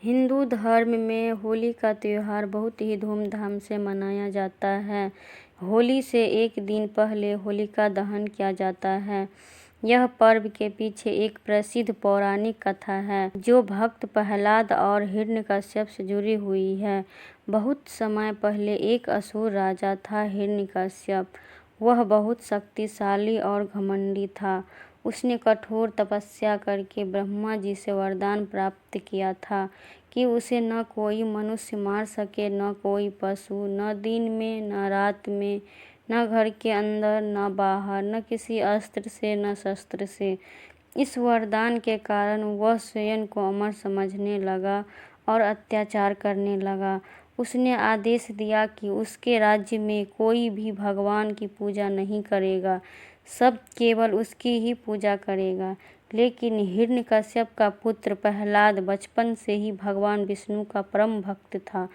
हिंदू धर्म में होली का त्योहार बहुत ही धूमधाम से मनाया जाता है। होली से एक दिन पहले होलिका दहन किया जाता है। यह पर्व के पीछे एक प्रसिद्ध पौराणिक कथा है जो भक्त प्रहलाद और हिरण्यकश्यप से जुड़ी हुई है। बहुत समय पहले एक असुर राजा था हिरण्यकश्यप। वह बहुत शक्तिशाली और घमंडी था। उसने कठोर तपस्या करके ब्रह्मा जी से वरदान प्राप्त किया था कि उसे न कोई मनुष्य मार सके, न कोई पशु, न दिन में न रात में, न घर के अंदर न बाहर, न किसी अस्त्र से न शस्त्र से। इस वरदान के कारण वह स्वयं को अमर समझने लगा और अत्याचार करने लगा। उसने आदेश दिया कि उसके राज्य में कोई भी भगवान की पूजा नहीं करेगा, सब केवल उसकी ही पूजा करेगा। लेकिन हिरण्यकश्यप का पुत्र प्रहलाद बचपन से ही भगवान विष्णु का परम भक्त था।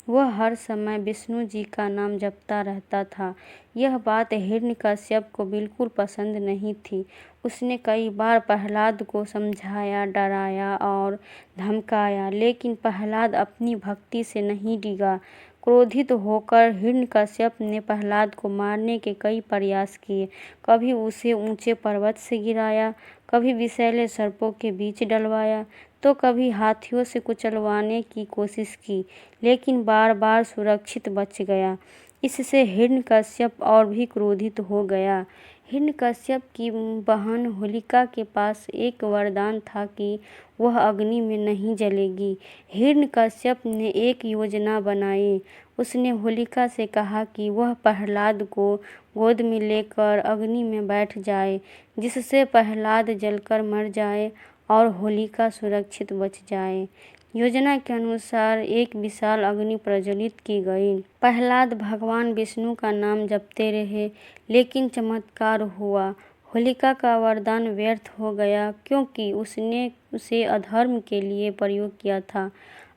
वह हर समय विष्णु जी का नाम जपता रहता था। यह बात हिरण्यकश्यप को बिल्कुल पसंद नहीं थी। उसने कई बार प्रहलाद को समझाया, डराया और धमकाया, लेकिन प्रहलाद अपनी भक्ति से नहीं डिगा। क्रोधित होकर हिरण्यकश्यप ने प्रहलाद को मारने के कई प्रयास किए। कभी उसे ऊंचे पर्वत से गिराया, कभी विषैले सर्पों के बीच डलवाया, तो कभी हाथियों से कुचलवाने की कोशिश की, लेकिन बार बार सुरक्षित बच गया। इससे हिरण्यकश्यप और भी क्रोधित हो गया। हिरण्यकश्यप की बहन होलिका के पास एक वरदान था कि वह अग्नि में नहीं जलेगी। हिरण्यकश्यप ने एक योजना बनाई। उसने होलिका से कहा कि वह प्रहलाद को गोद में लेकर अग्नि में बैठ जाए, जिससे प्रहलाद जलकर मर जाए और होलिका सुरक्षित बच जाए। योजना के अनुसार एक विशाल अग्नि प्रज्वलित की गई। प्रहलाद भगवान विष्णु का नाम जपते रहे, लेकिन चमत्कार हुआ। होलिका का वरदान व्यर्थ हो गया क्योंकि उसने उसे अधर्म के लिए प्रयोग किया था।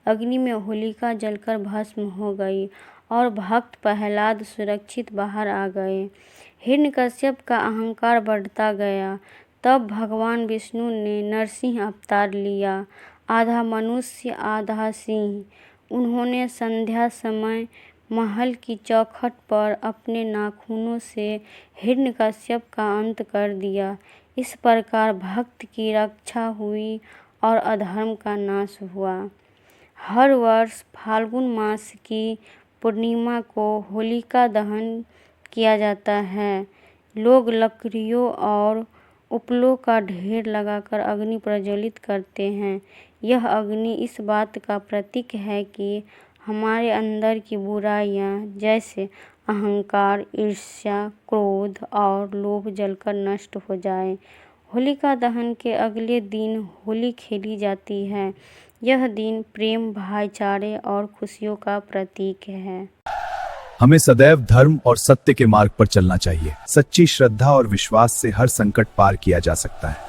अग्नि में होलिका जलकर भस्म हो गई और भक्त प्रहलाद सुरक्षित बाहर आ गए। हिरण्यकश्यप का अहंकार बढ़ता गया। तब भगवान विष्णु ने नरसिंह अवतार लिया, आधा मनुष्य आधा सिंह। उन्होंने संध्या समय महल की चौखट पर अपने नाखूनों से हिरण्यकश्यप का अंत कर दिया। इस प्रकार भक्त की रक्षा हुई और अधर्म का नाश हुआ। हर वर्ष फाल्गुन मास की पूर्णिमा को होलिका दहन किया जाता है। लोग लकड़ियों और उपलों का ढेर लगाकर अग्नि प्रज्वलित करते हैं। यह अग्नि इस बात का प्रतीक है कि हमारे अंदर की बुराइयां जैसे अहंकार, ईर्ष्या, क्रोध और लोभ जलकर नष्ट हो जाए। होलिका दहन के अगले दिन होली खेली जाती है। यह दिन प्रेम, भाईचारे और खुशियों का प्रतीक है। हमें सदैव धर्म और सत्य के मार्ग पर चलना चाहिए। सच्ची श्रद्धा और विश्वास से हर संकट पार किया जा सकता है।